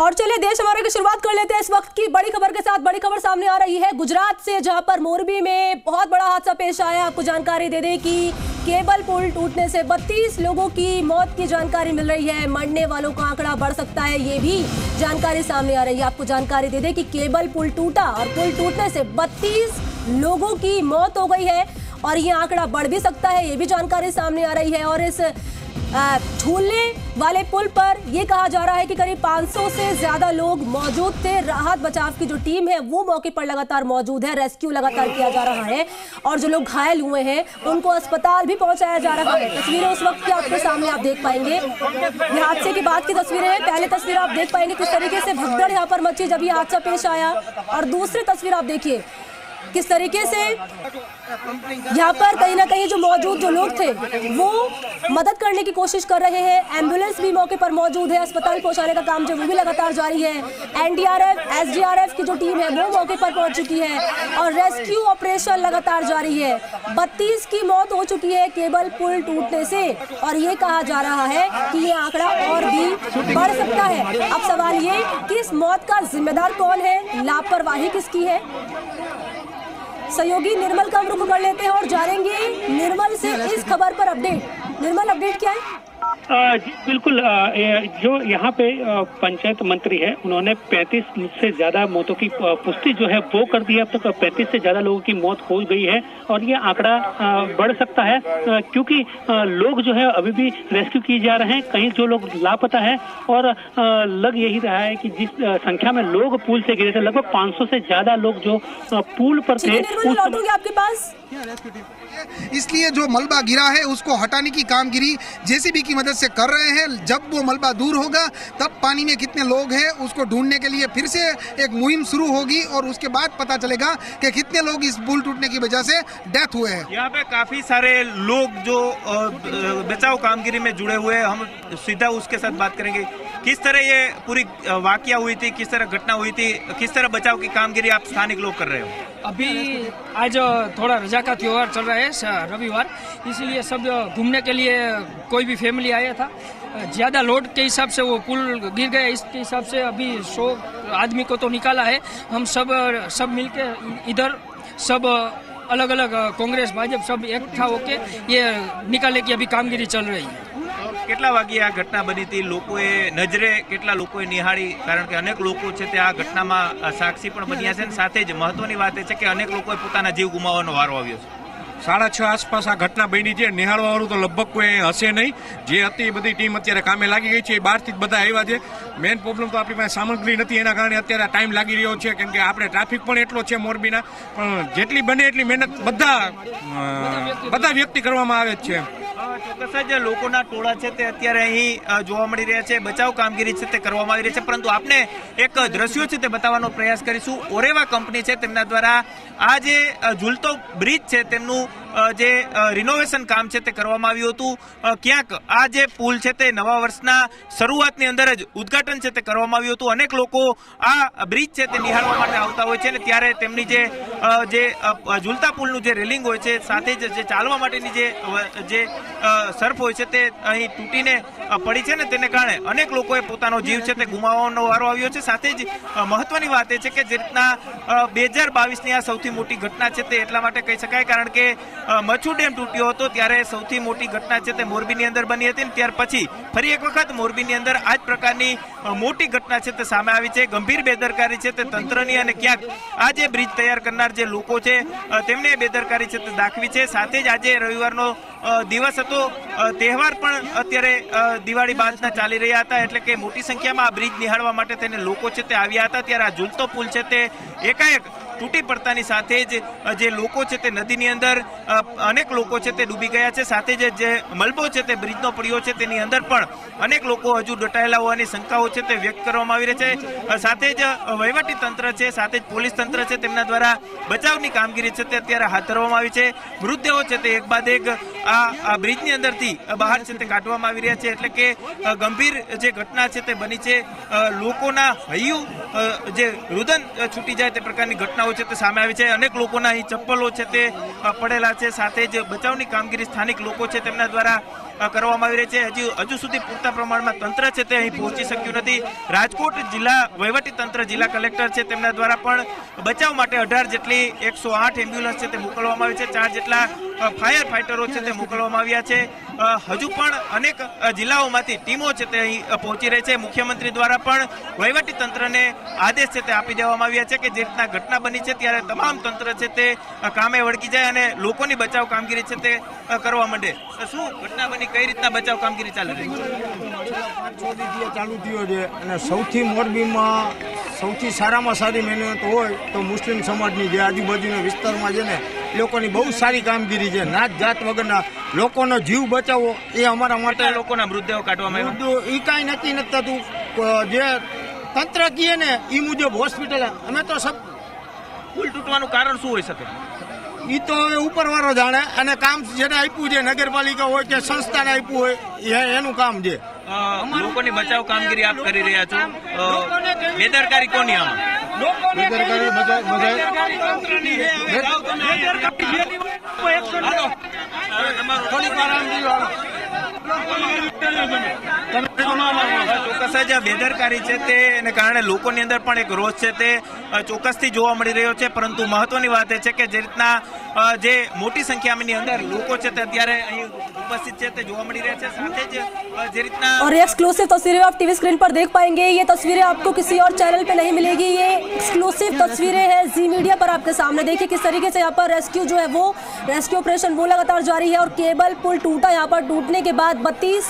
और चलिए देश हमारे की शुरुआत कर लेते हैं इस वक्त की बड़ी खबर के साथ। बड़ी खबर सामने आ रही है गुजरात से, जहां पर मोरबी में बहुत बड़ा हादसा पेश आया। आपको जानकारी दे दें कि केबल पुल टूटने से 32 लोगों की मौत की जानकारी मिल रही है। मरने वालों का आंकड़ा बढ़ सकता है, ये भी जानकारी सामने आ रही है। आपको जानकारी दे दें कि केबल पुल टूटा और पुल टूटने से 32 लोगों की मौत हो गई है और ये आंकड़ा बढ़ भी सकता है, ये भी जानकारी सामने आ रही है। और इस झूलने वाले पुल पर यह कहा जा रहा है कि करीब 500 से ज्यादा लोग मौजूद थे। राहत बचाव की जो टीम है वो मौके पर लगातार मौजूद है, रेस्क्यू लगातार किया जा रहा है और जो लोग घायल हुए हैं उनको अस्पताल भी पहुंचाया जा रहा है। तस्वीरें उस वक्त की आपके सामने आप देख पाएंगे, ये हादसे के बाद की तस्वीरें हैं। पहले तस्वीर आप देख पाएंगे किस तरीके से भगदड़ यहाँ पर मची जब ये हादसा पेश आया, और दूसरी तस्वीर आप देखिए किस तरीके से यहाँ पर कहीं ना कहीं जो मौजूद जो लोग थे वो मदद करने की कोशिश कर रहे हैं। एम्बुलेंस भी मौके पर मौजूद है, अस्पताल पहुंचाने का काम जो वो भी लगातार जारी है। एनडीआरएफ, एसडीआरएफ की जो टीम है वो मौके पर पहुंच चुकी है और रेस्क्यू ऑपरेशन लगातार जारी है। 32 की मौत हो चुकी है केबल पुल टूटने से और ये कहा जा रहा है कि ये आंकड़ा और भी बढ़ सकता है। अब सवाल ये कि इस मौत का जिम्मेदार कौन है, लापरवाही किसकी है। सहयोगी निर्मल का हम रुख कर लेते हैं और जानेंगे निर्मल से इस खबर पर अपडेट। निर्मल, अपडेट क्या है? जी बिल्कुल, जो यहाँ पे पंचायत मंत्री है उन्होंने 35 से ज्यादा मौतों की पुष्टि जो है वो कर दी है। अब तक 35 से ज्यादा लोगों की मौत हो गई है और ये आंकड़ा बढ़ सकता है क्योंकि लोग जो है अभी भी रेस्क्यू किए जा रहे हैं, कहीं जो लोग लापता है। और लग यही रहा है कि जिस संख्या में लोग पुल से गिरे थे, लगभग 500 से ज्यादा लोग जो पुल पर थे। आपके पास इसलिए जो मलबा गिरा है उसको हटाने की कामगिरी जेसीबी की मदद से कर रहे हैं। जब वो मलबा दूर होगा तब पानी में कितने लोग हैं उसको ढूंढने के लिए फिर से एक मुहिम शुरू होगी और उसके बाद पता चलेगा कि कितने लोग इस पुल टूटने की वजह से डेथ हुए हैं। यहाँ पे काफी सारे लोग जो बचाव कामगिरी में जुड़े हुए हैं, हम सीधा उसके साथ बात करेंगे। किस तरह ये पूरी वाकया हुई थी, किस तरह घटना हुई थी, किस तरह बचाव की कामगिरी आप स्थानिक लोग कर रहे हो? अभी आज थोड़ा रजा का त्योहार चल रहा है, रविवार, इसीलिए सब घूमने के लिए कोई भी फैमिली आया था। ज़्यादा लोड के हिसाब से वो पुल गिर गया, इसके हिसाब से अभी 100 आदमी को तो निकाला है। हम सब मिलके इधर सब अलग अलग कांग्रेस भाजपा सब इकट्ठा होके ये निकालने की अभी कामगिरी चल रही है। કેટલા વાગે આ ઘટના બની હતી, લોકોએ નજરે કેટલા લોકોએ નિહાળી, કારણ કે અનેક લોકો છે તે આ ઘટનામાં સાક્ષી પણ બન્યા છે અને સાથે જ મહત્વની વાત એ છે કે અનેક લોકોએ પોતાના જીવ ગુમાવવાનો વારો આવ્યો છે। 6:30 આસપાસ આ ઘટના બની છે। નિહાળવાવાળું તો લગભગ કોઈ હશે નહીં, જે હતી બધી ટીમ અત્યારે કામે લાગી ગઈ છે, બહારથી જ બધા આવ્યા છે। મેઇન પ્રોબ્લેમ તો આપણી પાસે સામગ્રી નથી, એના કારણે અત્યારે ટાઈમ લાગી રહ્યો છે, કેમ કે આપણે ટ્રાફિક પણ એટલો છે મોરબીના, પણ જેટલી બને એટલી મહેનત બધા વ્યક્તિ કરવામાં આવે જ છે। ચોક્કસ જ લોકોના ટોળા છે તે અત્યારે અહીં જોવા મળી રહ્યા છે, બચાવ કામગીરી છે તે કરવામાં આવી રહી છે। પરંતુ આપણે એક દ્રશ્યો છે તે બતાવવાનો પ્રયાસ કરીશું। ઓરેવા કંપની છે તેમના દ્વારા આ જે ઝૂલતો બ્રિજ છે તેમનું જે રિનોવેશન કામ છે તે કરવામાં આવ્યું હતું। ક્યાંક આ જે પુલ છે તે નવા વર્ષના શરૂઆતની અંદર જ ઉદ્ઘાટન છે તે કરવામાં આવ્યું હતું। અનેક લોકો આ બ્રિજ છે તે નિહાળવા માટે આવતા હોય છે ને ત્યારે તેમની જે ઝૂલતા પુલનું જે રેલિંગ હોય છે, સાથે જ જે ચાલવા માટેની જે સર્ફ હોય છે તે અહીં તૂટીને પડી છે ને તેને કારણે અનેક લોકોએ પોતાનો જીવ છે તે ગુમાવવાનો વારો આવ્યો છે। સાથે જ મહત્વની વાત એ છે કે જે રીતના 2022ની આ સૌથી મોટી ઘટના છે તે એટલા માટે કહી શકાય કારણ કે મચ્છુ ડેમ તૂટ્યો હતો ત્યારે સૌથી મોટી ઘટના છે તે મોરબીની અંદર બની હતી ને ત્યાર પછી ફરી એક વખત મોરબીની અંદર આ જ પ્રકારની મોટી ઘટના છે તે સામે આવી છે। ગંભીર બેદરકારી છે તે તંત્રની અને ક્યાંક આ જે બ્રિજ તૈયાર કરનાર જે લોકો છે તેમને બેદરકારી છે તે દાખવી છે। સાથે જ આજે રવિવારનો દિવસ હતો, તહેવાર પણ અત્યારે દિવાળી બાદના ચાલી રહ્યા હતા, એટલે કે મોટી સંખ્યામાં આ બ્રિજ નિહાળવા માટે તેને લોકો છે તે આવ્યા હતા। ત્યારે આ ઝૂલતો પુલ છે તે એકાએક તૂટી પડતાની સાથે જ જે લોકો છે તે નદીની અંદર અનેક લોકો છે તે ડૂબી ગયા છે। સાથે જ જે મલબો છે તે બ્રિજનો પડ્યો છે તેની અંદર પણ અનેક લોકો હજુ દટાયેલા હોવાની શંકાઓ છે તે વ્યક્ત કરવામાં આવી રહી છે। સાથે જ વહીવટી તંત્ર છે, સાથે જ પોલીસ તંત્ર છે તેમના દ્વારા બચાવની કામગીરી છે તે અત્યારે હાથ ધરવામાં આવી છે। મૃતદેહો છે તે એક બાદ એક આ બ્રિજની અંદરથી બહાર છે તે કાઢવામાં આવી રહ્યા છે, એટલે કે ગંભીર જે ઘટના છે તે બની છે। લોકોના હૈયું જે રુદન છૂટી જાય તે પ્રકારની ઘટનાઓ છે તે સામે આવી છે। અનેક લોકોના અહીં ચપ્પલો છે તે પડેલા છે, સાથે જ બચાવની કામગીરી સ્થાનિક લોકો છે તેમના દ્વારા કરવામાં આવી રહી છે। હજુ સુધી પૂરતા પ્રમાણમાં તંત્ર છે તે અહીં પહોંચી શક્યું નથી। રાજકોટ જિલ્લા વહીવટી તંત્ર, જિલ્લા કલેક્ટર છે તેમના દ્વારા પણ બચાવ માટે 18 જેટલી 108 એમ્બ્યુલન્સ છે તે મોકલવામાં આવી છે। 4 જેટલા ફાયર ફાઇટરો છે તે મોકલવામાં આવ્યા છે। હજુ પણ અનેક જિલ્લાઓમાંથી ટીમો છે તે અહીં પહોંચી રહી છે। મુખ્યમંત્રી દ્વારા પણ વહીવટી તંત્રને આદેશ છે તે આપી દેવામાં આવ્યા છે કે જે રીતના ઘટના બની છે ત્યારે તમામ તંત્ર છે તે કામે વળગી જાય અને લોકોની બચાવ કામગીરી છે તે કરવા માંડે। શું ઘટના બની, કઈ રીતના બચાવ કામગીરી ચાલી રહી છે? ચાલુ થયો છે અને સૌથી મોરબીમાં સૌથી સારામાં સારી મહેનત હોય તો મુસ્લિમ સમાજની જે આજુબાજુના વિસ્તારમાં છે ને લોકોની બહુ સારી કામગીરી છે। નાત જાત વગરના લોકોનો જીવ બચાવવો એ અમારા માટે લોકોના મૃતદેહો કાઢવામાં આવ્યા। એ કાંઈ નક્કી નથી થતું। જે તંત્ર કહે ને એ મુજબ હોસ્પિટલ અમે તો સબ પુલ તૂટવાનું કારણ શું હોઈ શકે? એ તો હવે ઉપરવાળો જાણે અને કામ જેને આપ્યું છે નગરપાલિકા હોય કે સંસ્થાને આપ્યું હોય એનું કામ છે। લોકોની બચાવ કામગીરી આપ કરી રહ્યા છો, બેદરકારી કોની આમાં? ચોક્કસ જ બેદરકારી છે તેને કારણે લોકોની અંદર પણ એક રોષ છે તે ચોક્કસથી જોવા મળી રહ્યો છે। પરંતુ મહત્વની વાત એ છે કે જે રીતના જે મોટી સંખ્યાની અંદર લોકો છે તે અત્યારે અહીં उपस्थित છે તે જોવા મળી રહ્યા છે। સાથે જ જે રીતના और ये एक्सक्लूसिव तस्वीरें आप टीवी स्क्रीन पर देख पाएंगे। ये तस्वीरें आपको किसी और चैनल पे नहीं मिलेगी। ये एक्सक्लूसिव तस्वीरें हैं जी मीडिया पर आपके सामने। देखिए किस तरीके से यहाँ पर रेस्क्यू जो है वो रेस्क्यू ऑपरेशन वो लगातार जारी है और केबल पुल टूटा। यहाँ पर टूटने के बाद 32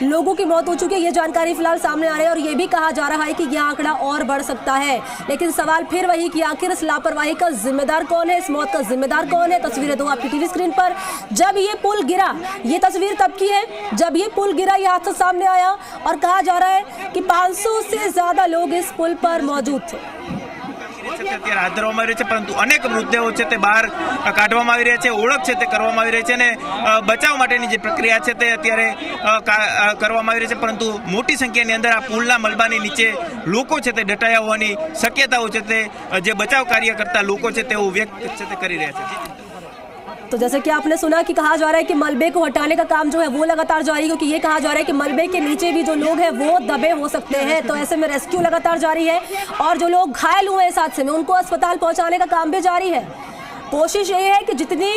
लोगों की मौत हो चुकी है, ये जानकारी फिलहाल सामने आ रही है। और ये भी कहा जा रहा है कि यह आंकड़ा और बढ़ सकता है। लेकिन सवाल फिर वही कि आखिर इस लापरवाही का जिम्मेदार कौन है, इस मौत का जिम्मेदार कौन है? तस्वीरें दो आपकी टीवी स्क्रीन पर। जब ये पुल गिरा, ये तस्वीर तब की है जब ये पुल गिरा, ये हादसा सामने आया और कहा जा रहा है कि 500 से ज्यादा लोग इस पुल पर मौजूद थे। અત્યારે હાથ ધરવામાં આવી રહી છે, પરંતુ અનેક મૃતદેહો છે તે બહાર કાઢવામાં આવી રહ્યા છે, ઓળખ છે તે કરવામાં આવી રહી છે અને બચાવ માટેની જે પ્રક્રિયા છે તે અત્યારે કરવામાં આવી રહી છે। પરંતુ મોટી સંખ્યાની અંદર આ પુલના મલબાની નીચે લોકો છે તે દટાયા હોવાની શક્યતાઓ છે તે જે બચાવ કાર્ય કરતા લોકો છે તેઓ વ્યક્ત છે તે કરી રહ્યા છે। तो जैसे कि आपने सुना कि कहा जा रहा है कि मलबे को हटाने का काम जो है वो लगातार जारी है, क्योंकि ये कहा जा रहा है कि मलबे के नीचे भी जो लोग हैं वो दबे हो सकते हैं। तो ऐसे में रेस्क्यू लगातार जारी है और जो लोग घायल हुए इस हादसे में उनको अस्पताल पहुंचाने का काम भी जारी है। कोशिश ये है कि जितनी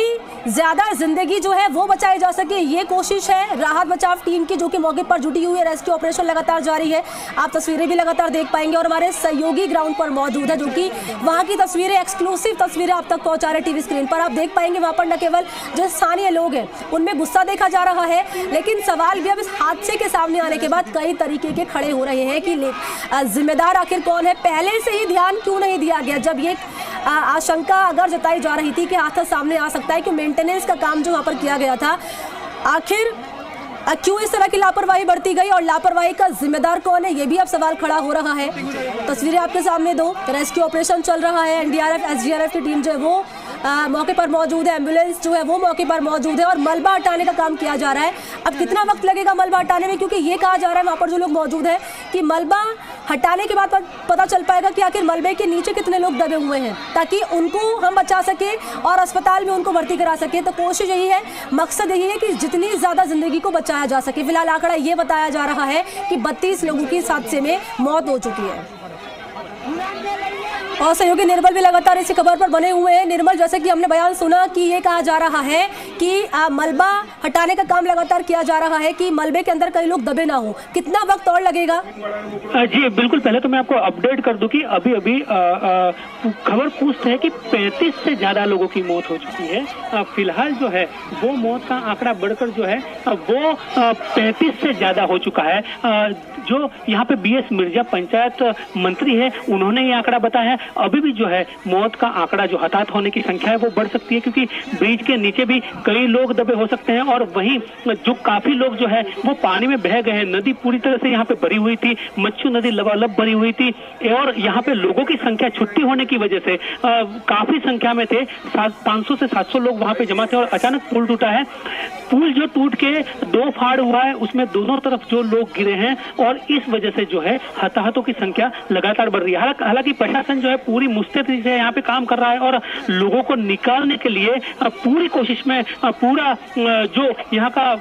ज़्यादा जिंदगी जो है वो बचाई जा सके, ये कोशिश है राहत बचाव टीम की, जो कि मौके पर जुटी हुई है। रेस्क्यू ऑपरेशन लगातार जारी है। आप तस्वीरें भी लगातार देख पाएंगे और हमारे सहयोगी ग्राउंड पर मौजूद है, जो कि वहाँ की तस्वीरें, एक्सक्लूसिव तस्वीरें आप तक पहुँचा रहे टीवी स्क्रीन पर। आप देख पाएंगे वहाँ पर न केवल जो स्थानीय लोग हैं उनमें गुस्सा देखा जा रहा है, लेकिन सवाल भी अब इस हादसे के सामने आने के बाद कई तरीके के खड़े हो रहे हैं कि जिम्मेदार आखिर कौन है। पहले से ही ध्यान क्यों नहीं दिया गया, जब ये आशंका अगर जताई जा रही थी कि हादसा सामने आ सकता है, कि मेंटेनेंस का काम जो वहाँ पर किया गया था, आखिर क्यों इस तरह की लापरवाही बढ़ती गई और लापरवाही का जिम्मेदार कौन है, ये भी अब सवाल खड़ा हो रहा है। तस्वीरें आपके सामने दो, रेस्क्यू ऑपरेशन चल रहा है। एनडीआरएफ, एसडीआरएफ की टीम जो है वो मौके पर मौजूद है, एम्बुलेंस जो है वो मौके पर मौजूद है और मलबा हटाने का काम किया जा रहा है। अब कितना वक्त लगेगा मलबा हटाने में, क्योंकि ये कहा जा रहा है वहाँ पर जो लोग मौजूद हैं कि मलबा हटाने के बाद पता चल पाएगा कि आखिर मलबे के नीचे कितने लोग दबे हुए हैं, ताकि उनको हम बचा सके और अस्पताल में उनको भर्ती करा सके। तो कोशिश यही है, मकसद यही है कि जितनी ज़्यादा ज़िंदगी को बचाया जा सके। फिलहाल आंकड़ा ये बताया जा रहा है कि 32 लोगों की इस हादसे में मौत हो चुकी है। और सहयोगी निर्मल भी लगातार इसी खबर पर बने हुए हैं। निर्मल, जैसे कि हमने बयान सुना कि ये कहा जा रहा है कि मलबा हटाने का काम लगातार किया जा रहा है कि मलबे के अंदर कई लोग दबे ना हो, कितना वक्त और लगेगा? जी बिल्कुल, पहले तो मैं आपको अपडेट कर दूं कि अभी अभी खबर पुष्ट है कि 35 से ज्यादा लोगों की मौत हो चुकी है। फिलहाल जो है वो मौत का आंकड़ा बढ़कर जो है वो 35 से ज्यादा हो चुका है। जो यहाँ पे BS मिर्जा पंचायत मंत्री है, उन्होंने ये आंकड़ा बताया है। अभी भी जो है मौत का आंकड़ा, जो हताहत होने की संख्या है वो बढ़ सकती है, क्योंकि ब्रिज के नीचे भी कई लोग दबे हो सकते हैं और वहीं जो काफी लोग जो है वो पानी में बह गए हैं। नदी पूरी तरह से यहाँ पे भरी हुई थी, मच्छू नदी लबालब भरी हुई थी और यहाँ पे लोगों की संख्या छुट्टी होने की वजह से काफी संख्या में थे, 500 से 700 लोग वहाँ पे जमा थे और अचानक पुल टूटा है। पुल जो टूट के 2 फाड़ हुआ है, उसमें दोनों तरफ जो लोग गिरे हैं और इस वजह से जो है हताहतों की संख्या लगातार बढ़ रही है। हालांकि प्रशासन जो है पूरी मुस्तैदी से यहाँ पे काम कर रहा है और लोगों को निकालने के लिए पूरी कोशिश में पूरा जो यहाँ का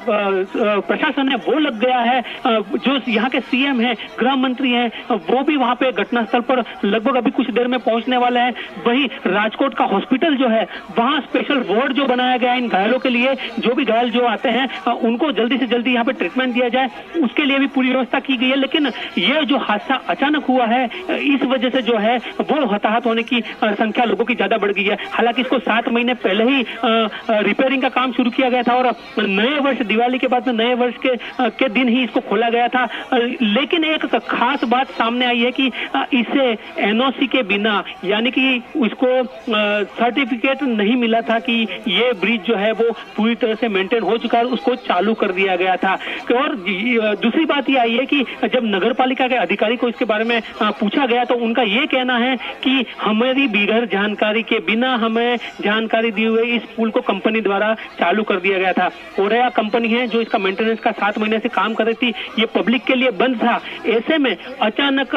प्रशासन है वो लग गया है। जो यहाँ के सीएम है, गृह मंत्री हैं, वो भी वहाँ पे घटनास्थल पर लगभग अभी कुछ देर में पहुंचने वाले हैं। वहीं राजकोट का हॉस्पिटल जो है वहाँ स्पेशल वार्ड जो बनाया गया है इन घायलों के लिए, जो भी घायल जो आते हैं उनको जल्दी से जल्दी यहाँ पे ट्रीटमेंट दिया जाए, उसके लिए भी पूरी व्यवस्था की गई है। लेकिन ये जो हादसा अचानक हुआ है इस वजह से जो है वो हताहत होने की संख्या लोगों की ज्यादा बढ़ गई है। हालांकि इसको 7 महीने पहले ही रिपेयरिंग का काम शुरू किया गया था और नए वर्ष, दिवाली के बाद में नए वर्ष के दिन ही इसको खोला गया था। लेकिन एक खास बात सामने आई है कि इसे एनओसी के बिना, यानी कि इसको सर्टिफिकेट नहीं मिला था कि ये ब्रिज जो है वो पूरी तरह से मेंटेन हो चुका है, उसको चालू कर दिया गया था। और दूसरी बात ये आई है कि जब नगर पालिका के अधिकारी को इसके बारे में पूछा गया तो उनका ये कहना है कि हमारी बिगैर जानकारी के बिना हमें जानकारी दी हुई इस पुल को कंपनी द्वारा चालू कर दिया गया था। ओरेया कंपनी है जो इसका मेंटेनेंस का 7 महीने से काम कर रही थी, ये पब्लिक के लिए बंद था। ऐसे में अचानक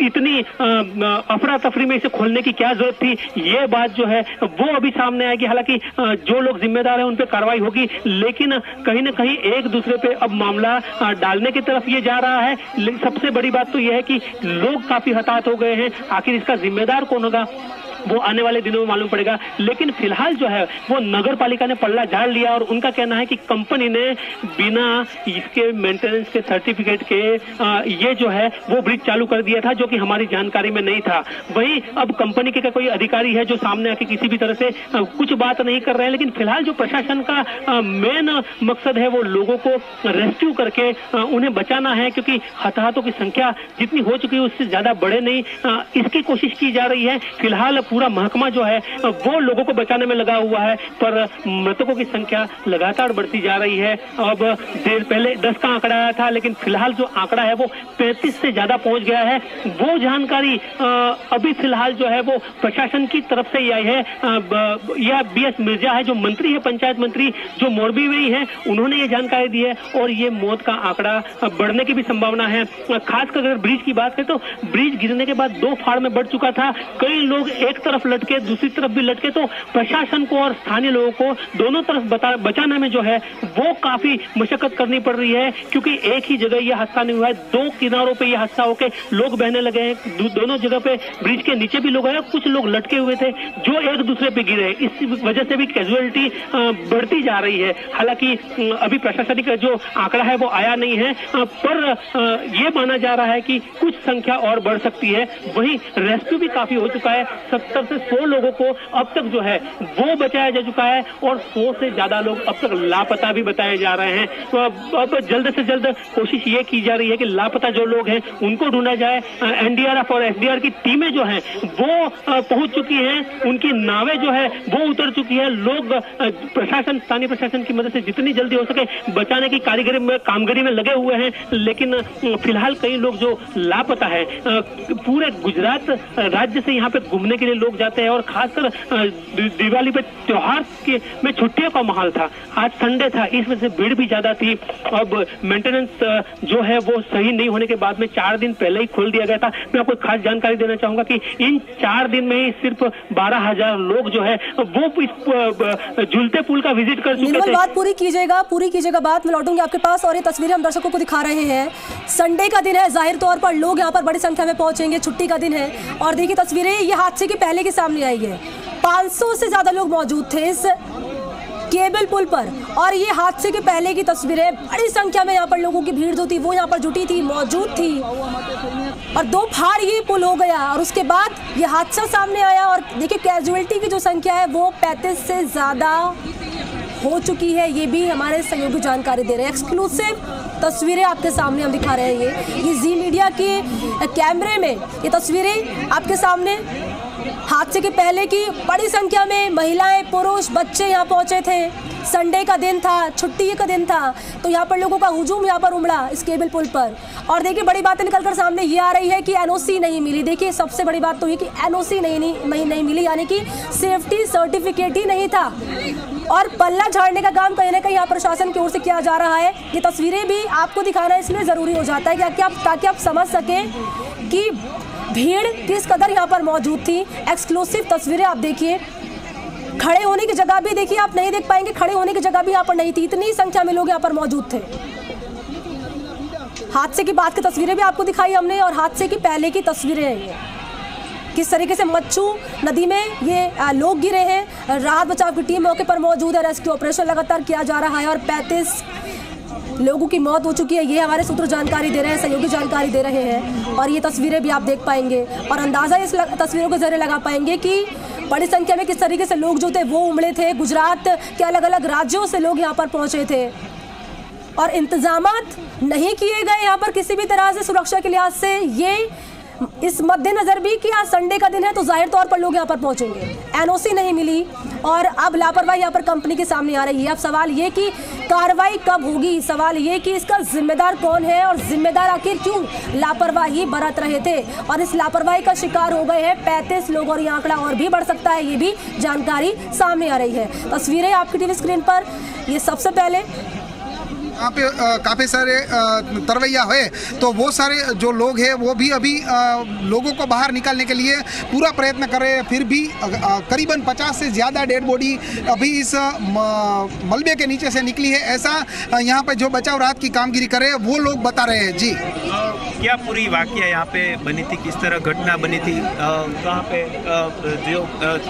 इतनी अफरा तफरी में इसे खोलने की क्या जरूरत थी, ये बात जो है वो अभी सामने आएगी। हालांकि जो लोग जिम्मेदार हैं उन पे कार्रवाई होगी, लेकिन कहीं ना कहीं एक दूसरे पे अब मामला डालने की तरफ ये जा रहा है। सबसे बड़ी बात तो यह है कि लोग काफी हताहत हो गए हैं। आखिर इसका जिम्मेदार कौन होगा वो आने वाले दिनों में मालूम पड़ेगा। लेकिन फिलहाल जो है वो नगर पालिका ने पल्ला झाड़ लिया और उनका कहना है कि कंपनी ने बिना इसके मेंटेनेंस के सर्टिफिकेट के ये जो है वो ब्रिज चालू कर दिया था, जो कि हमारी जानकारी में नहीं था। वहीं अब कंपनी के कोई अधिकारी है जो सामने आके किसी भी तरह से कुछ बात नहीं कर रहे हैं। लेकिन फिलहाल जो प्रशासन का मेन मकसद है वो लोगों को रेस्क्यू करके उन्हें बचाना है, क्योंकि हताहतों की संख्या जितनी हो चुकी है उससे ज्यादा बढ़े नहीं, इसकी कोशिश की जा रही है। फिलहाल पूरा महकमा जो है वो लोगों को बचाने में लगा हुआ है, पर मृतकों की संख्या लगातार बढ़ती जा रही है। अब देर पहले 10 का आंकड़ा आया था, लेकिन फिलहाल जो आंकड़ा है वो 35 से ज्यादा पहुंच गया है। वो जानकारी अभी फिलहाल जो है वो प्रशासन की तरफ से आई है। यह BS मिर्जा है जो मंत्री है, पंचायत मंत्री जो मोरबी में ही है, उन्होंने ये जानकारी दी है और ये मौत का आंकड़ा बढ़ने की भी संभावना है। खासकर अगर ब्रिज की बात करें तो ब्रिज गिरने के बाद 2 फाड़ में बढ़ चुका था। कई लोग एक तरफ लटके, दूसरी तरफ भी लटके, तो प्रशासन को और स्थानीय लोगों को दोनों तरफ बचाने में जो है वो काफी मशक्कत करनी पड़ रही है, क्योंकि एक ही जगह यह हादसा नहीं हुआ है, 2 किनारों पे यह हादसा होके लोग बहने लगे हैं। दोनों जगह पे ब्रिज के नीचे भी लोग हैं, कुछ लोग लटके हुए थे जो एक दूसरे पे गिरे। इस वजह से भी कैजुअलिटी बढ़ती जा रही है। हालांकि अभी प्रशासनिक जो आंकड़ा है वो आया नहीं है, पर यह माना जा रहा है कि कुछ संख्या और बढ़ सकती है। वहीं रेस्क्यू भी काफी हो चुका है, 70 से 100 लोगों को अब तक जो है वो बचाया जा चुका है और 100 से ज्यादा लोग अब तक लापता भी बताए जा रहे हैं। तो अब जल्द से जल्द कोशिश ये की जा रही है कि लापता जो लोग हैं उनको ढूंढा जाए। NDRF और SDR की टीमें जो हैं वो पहुंच चुकी हैं, उनकी नावें जो है वो उतर चुकी है। लोग प्रशासन, स्थानीय प्रशासन की मदद से जितनी जल्दी हो सके बचाने की कामगिरी में लगे हुए हैं। लेकिन फिलहाल कई लोग जो लापता है, पूरे गुजरात राज्य से यहाँ पे घूमने के लिए लोग जाते हैं और खासकर दिवाली पे त्योहार में छुट्टियों का माहौल था। आज संडे था, इस वजह से भीड़ भी ज्यादा थी। अब मेंटेनेंस जो है वो सही नहीं होने के बाद में 4 दिन पहले ही खोल दिया गया था। मैं आपको खास जानकारी देना चाहूंगा कि इन 4 दिन में ही सिर्फ 12,000 लोग जो है वो इस झूलते पुल का विजिट कर चुके थे। बात पूरी कीजिएगा बात, मैं लौटूंगी आपके पास। और ये तस्वीरें हम दर्शकों को दिखा रहे हैं, संडे का दिन है, जाहिर तौर पर लोग यहाँ पर बड़ी संख्या में पहुंचेंगे, छुट्टी का दिन है। और देखिए तस्वीरें ये हादसे के पहले के सामने आई है। 500 से ज्यादा लोग मौजूद थे इस केबल पुल पर, और ये हादसे के पहले की तस्वीरें। बड़ी संख्या में यहाँ पर लोगों की भीड़ जो थी वो यहाँ पर जुटी थी, मौजूद थी, और 2 फाड़ ये पुल हो गया और उसके बाद ये हादसा सामने आया। और देखिए कैजुअलिटी की जो संख्या है वो 35 से ज्यादा हो चुकी है। ये भी हमारे सहयोगी जानकारी दे रहे हैं। एक्सक्लूसिव तस्वीरें आपके सामने हम दिखा रहे हैं। ये जी मीडिया के कैमरे में ये तस्वीरें आपके सामने हादसे के पहले की। बड़ी संख्या में महिलाएं, पुरुष, बच्चे यहाँ पहुंचे थे। संडे का दिन था, छुट्टी का दिन था, तो यहाँ पर लोगों का हुजूम यहाँ पर उमड़ा इस केबल पुल पर। और देखिए बड़ी बातें निकलकर सामने ये आ रही है कि एनओसी नहीं मिली। देखिए सबसे बड़ी बात तो ये कि एनओसी नहीं मिली, यानी कि सेफ्टी सर्टिफिकेट ही नहीं था। और पल्ला झाड़ने का काम कहीं ना कहीं यहाँ प्रशासन की ओर से किया जा रहा है। ये तस्वीरें भी आपको दिखाना इसलिए ज़रूरी हो जाता है ताकि आप समझ सकें कि भीड़ किस कदर यहाँ पर मौजूद थी। एक्सक्लूसिव तस्वीरें आप देखिए। खड़े होने की जगह भी देखिए आप नहीं देख पाएंगे, खड़े होने की जगह भी यहाँ पर नहीं थी, इतनी संख्या में लोग यहाँ पर मौजूद थे। हादसे की बाद की तस्वीरें भी आपको दिखाई हमने और हादसे की पहले की तस्वीरें हैं ये। किस तरीके से मच्छू नदी में ये लोग गिरे हैं। राहत बचाव की टीम मौके पर मौजूद है। रेस्क्यू ऑपरेशन लगातार किया जा रहा है और 35 लोगों की मौत हो चुकी है। ये हमारे सूत्र जानकारी दे रहे हैं, सहयोगी जानकारी दे रहे हैं और ये तस्वीरें भी आप देख पाएंगे और अंदाज़ा इस तस्वीरों के जरिए लगा पाएंगे कि बड़ी संख्या में किस तरीके से लोग जो थे वो उमड़े थे। गुजरात के अलग अलग राज्यों से लोग यहाँ पर पहुँचे थे और इंतजामात नहीं किए गए यहाँ पर किसी भी तरह से सुरक्षा के लिहाज से। ये इस मद्देनजर भी कि आज संडे का दिन है तो जाहिर तौर पर लोग यहाँ पर पहुँचेंगे। एनओसी नहीं मिली और अब लापरवाही यहाँ पर कंपनी के सामने आ रही है। अब सवाल ये कि कार्रवाई कब होगी, सवाल ये कि इसका जिम्मेदार कौन है और जिम्मेदार आखिर क्यों लापरवाही बरत रहे थे और इस लापरवाही का शिकार हो गए हैं 35 लोग और ये आंकड़ा और भी बढ़ सकता है, ये भी जानकारी सामने आ रही है। तस्वीरें आपकी टीवी स्क्रीन पर। ये सबसे पहले यहाँ पे काफ़ी सारे तरवैया है तो वो सारे जो लोग हैं वो भी अभी लोगों को बाहर निकालने के लिए पूरा प्रयत्न कर रहे हैं। फिर भी करीबन 50 से ज़्यादा डेड बॉडी अभी इस मलबे के नीचे से निकली है, ऐसा यहाँ पे जो बचाव राहत की कामगिरी कर रहे हैं वो लोग बता रहे हैं। जी, क्या पूरी वाकया यहाँ पे बनी थी, किस तरह घटना बनी थी, कहाँ पे जो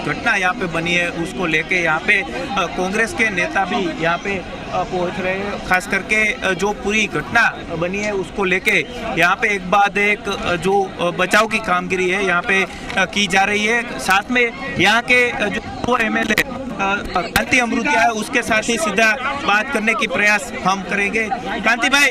घटना यहाँ पे बनी है उसको लेके यहाँ पे कांग्रेस के नेता भी यहाँ पे पहुँच रहे हैं। खास करके जो पूरी घटना बनी है उसको लेके यहाँ पे एक बाद एक जो बचाव की कामगिरी है यहाँ पे की जा रही है। साथ में यहाँ के जो एमएलए कांति अमृतिया है उसके साथ ही सीधा बात करने की प्रयास हम करेंगे। कांति भाई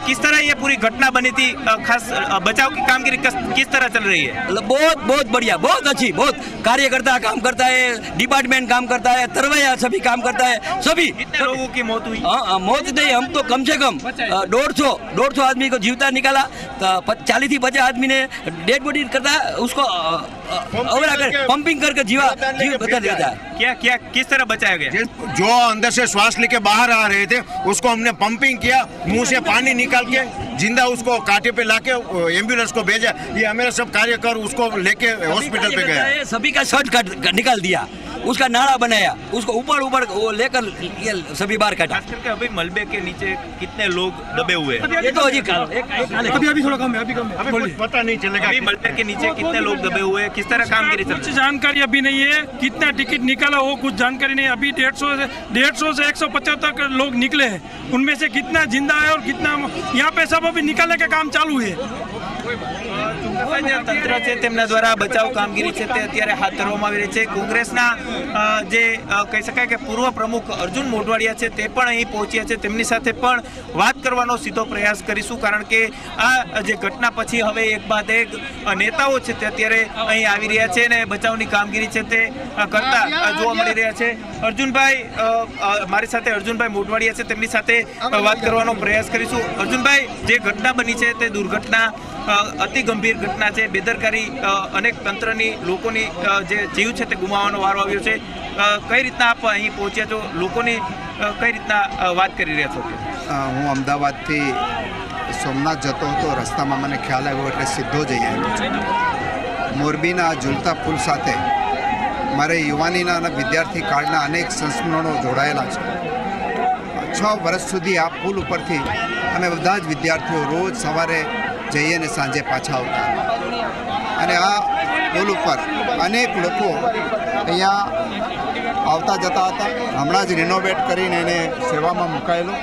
किस तरह ये पूरी घटना बनी थी, खास बचाव की कामगिरी किस तरह चल रही है? बहुत बढ़िया, बहुत अच्छी, बहुत कार्यकर्ता काम करता है, डिपार्टमेंट काम करता है, तरवैया सभी काम करता है। सभी कितने लोगों की मौत हुई? मौत नहीं, हम तो कम से कम 150 आदमी को जीवता निकाला, 40 से 50 आदमी ने डेड बॉडी करता है उसको पंपिंग करके जीवा बता देता है। क्या किस तरह बचाया गया? जो अंदर से श्वास लेके बाहर आ रहे थे उसको हमने पंपिंग किया, मुंह से पानी निकाल के जिंदा उसको कांटे पे लाके एम्बुलेंस को भेजा। ये हमारे सब कार्यकर उसको लेके हॉस्पिटल पे गए। सभी का शर्ट निकाल दिया, उसका नाड़ा बनाया, उसको ऊपर वो लेकर सभी बार काटा। अभी मलबे के नीचे कितने लोग दबे हुए हैं? ये तो अभी थोड़ा कम है, अभी कुछ पता नहीं चलेगा। अभी मलबे के नीचे कितने लोग दबे हुए हैं, किस तरह कामगिरी चल रही है? कुछ जानकारी अभी नहीं है, कितना टिकट निकाला वो कुछ जानकारी नहीं। अभी 150 से 175 तक लोग निकले हैं, उनमें से कितना जिंदा है और कितना यहाँ पे सब अभी निकालने का काम चालू है। તંત્ર છે તેમના દ્વારા બચાવ કામગીરી છે તે અત્યારે હાથ ધરવામાં આવી રહી છે। કોંગ્રેસના જે કહી શકાય કે પૂર્વ પ્રમુખ અર્જુન મોઢવાડિયા છે તે પણ અહીં પહોંચ્યા છે, તેમની સાથે પણ વાત કરવાનો સીધો પ્રયાસ કરીશું, કારણ કે આ જે ઘટના પછી હવે એક બાદ એક નેતાઓ છે તે અત્યારે અહીં આવી રહ્યા છે અને બચાવની કામગીરી છે તે કરતા જોવા મળી રહ્યા છે। અર્જુનભાઈ, મારી સાથે અર્જુનભાઈ મોઢવાડિયા છે, તેમની સાથે વાત કરવાનો પ્રયાસ કરીશું। અર્જુનભાઈ, જે ઘટના બની છે તે દુર્ઘટના અતિ ગંભીર ઘટના છે, બેદરકારી અનેક તંત્રની લોકોની જે જીવ છે તે ગુમાવવાનો વારો આવ્યો છે। કઈ રીતના આપ અહીં પહોંચ્યા છો, લોકોની કઈ રીતના વાત કરી રહ્યા છો? હું અમદાવાદથી સોમનાથ જતો હતો, રસ્તામાં મને ખ્યાલ આવ્યો એટલે સીધો જઈ આવ્યો। મોરબીના ઝૂલતા પુલ સાથે મારે યુવાનીના અને વિદ્યાર્થી કાળના અનેક સંસ્મરણો જોડાયેલા છે। 6 વર્ષ સુધી આ પુલ ઉપરથી અમે બધા જ વિદ્યાર્થીઓ રોજ સવારે જઈએ ને સાંજે પાછા આવતા અને આ પુલ ઉપર અનેક લોકો અહીંયા આવતા જતા હતા। હમણાં જ રિનોવેટ કરીને એને સેવામાં મુકાયેલો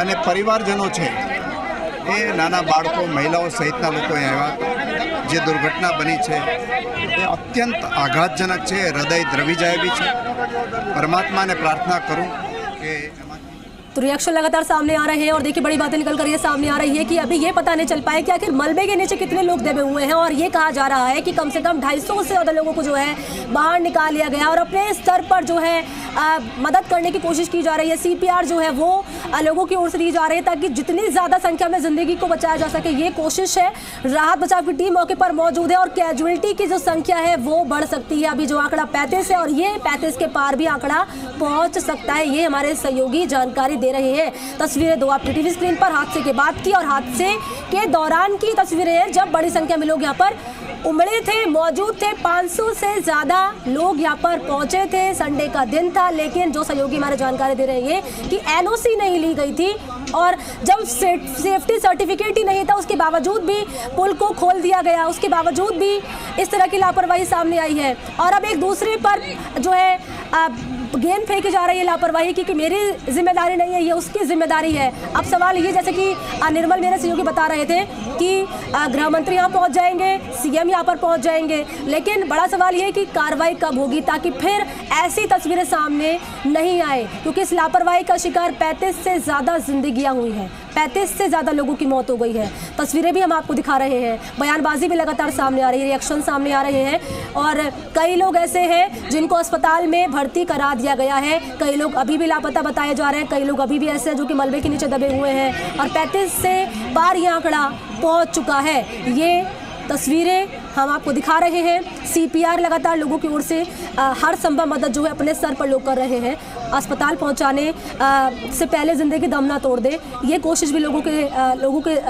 અને પરિવારજનો છે એ નાના બાળકો, મહિલાઓ સહિતના લોકો અહીંયા આવ્યા। જે દુર્ઘટના બની છે એ અત્યંત આઘાતજનક છે, હૃદય દ્રવી જાય એવી છે। પરમાત્માને પ્રાર્થના કરું કે तो रिएक्शन लगातार सामने आ रहे हैं और देखिए बड़ी बातें निकल कर ये सामने आ रही है कि अभी ये पता नहीं चल पाए कि आखिर मलबे के नीचे कितने लोग दबे हुए हैं और ये कहा जा रहा है कि कम से कम 250 से ज़्यादा लोगों को जो है बाहर निकाल लिया गया और अपने स्तर पर जो है मदद करने की कोशिश की जा रही है। CPR जो है वो लोगों की ओर से दी जा रही है ताकि जितनी ज़्यादा संख्या में ज़िंदगी को बचाया जा सके, ये कोशिश है। राहत बचाव की टीम मौके पर मौजूद है और कैजुअलिटी की जो संख्या है वो बढ़ सकती है। अभी जो आंकड़ा 35 है और ये 35 के पार भी आंकड़ा पहुँच सकता है, ये हमारे सहयोगी जानकारी दे रहे हैं। तस्वीरें दो आपकी टीवी स्क्रीन पर हादसे के बाद की और हादसे के दौरान की तस्वीरें हैं, जब बड़ी संख्या में लोग यहाँ पर उमड़े थे, मौजूद थे। 500 से ज़्यादा लोग यहाँ पर पहुँचे थे। संडे का दिन था, लेकिन जो सहयोगी हमारे जानकारी दे रहे हैं कि एनओसी नहीं ली गई थी और जब सेफ्टी सर्टिफिकेट ही नहीं था उसके बावजूद भी पुल को खोल दिया गया, उसके बावजूद भी इस तरह की लापरवाही सामने आई है। और अब एक दूसरे पर जो है गेंद फेंकी जा रही है लापरवाही की कि मेरी जिम्मेदारी नहीं है, ये उसकी जिम्मेदारी है। अब सवाल ये, जैसे कि निर्मल मेरे सहयोगी बता रहे थे कि गृह मंत्री यहाँ पहुँच जाएंगे, सीएम यहाँ पर पहुँच जाएंगे, लेकिन बड़ा सवाल ये कि कार्रवाई कब होगी ताकि फिर ऐसी तस्वीरें सामने नहीं आए, क्योंकि इस लापरवाही का शिकार 35 से ज़्यादा जिंदगियाँ हुई हैं, 35 से ज़्यादा लोगों की मौत हो गई है। तस्वीरें भी हम आपको दिखा रहे हैं, बयानबाजी भी लगातार सामने आ रही है, रिएक्शन सामने आ रहे हैं और कई लोग ऐसे हैं जिनको अस्पताल में भर्ती करा दिया गया है, कई लोग अभी भी लापता बताए जा रहे हैं, कई लोग अभी भी ऐसे हैं जो कि मलबे के नीचे दबे हुए हैं और 35 से पार ये आंकड़ा पहुंच चुका है। ये तस्वीरें हम आपको दिखा रहे हैं। सीपीआर लगातार लोगों की ओर से हर संभव मदद जो है अपने सर पर लोग कर रहे हैं। अस्पताल पहुंचाने से पहले ज़िंदगी दम ना तोड़ दे, ये कोशिश भी लोगों के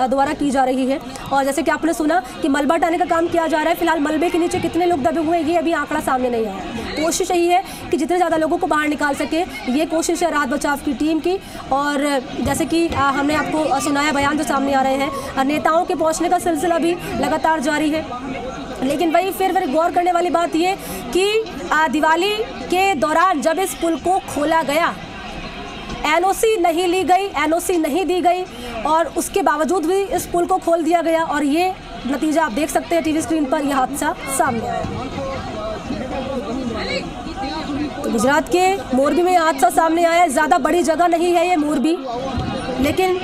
द्वारा की जा रही है। और जैसे कि आपने सुना कि मलबा हटाने का काम किया जा रहा है, फिलहाल मलबे के नीचे कितने लोग दबे हुए हैं ये अभी आंकड़ा सामने नहीं आया। कोशिश यही है कि जितने ज़्यादा लोगों को बाहर निकाल सके, ये कोशिश है राहत बचाव की टीम की। और जैसे कि हमने आपको सुनाया बयान जो सामने आ रहे हैं, नेताओं के पहुँचने का सिलसिला भी लगातार जारी है। लेकिन वही फिर गौर करने वाली बात ये कि दिवाली के दौरान जब इस पुल को खोला गया, एनओसी नहीं ली गई, एनओसी नहीं दी गई और उसके बावजूद भी इस पुल को खोल दिया गया और ये नतीजा आप देख सकते हैं टीवी स्क्रीन पर, यह हादसा सामने आया। तो गुजरात के मोरबी में हादसा सामने आया। ज़्यादा बड़ी जगह नहीं है ये मोरबी, लेकिन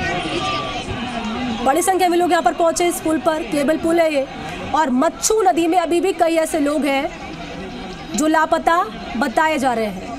बड़ी संख्या में लोग यहाँ पर पहुँचे इस पुल पर। केबल पुल है ये और मच्छू नदी में अभी भी कई ऐसे लोग हैं जो लापता बताए जा रहे हैं।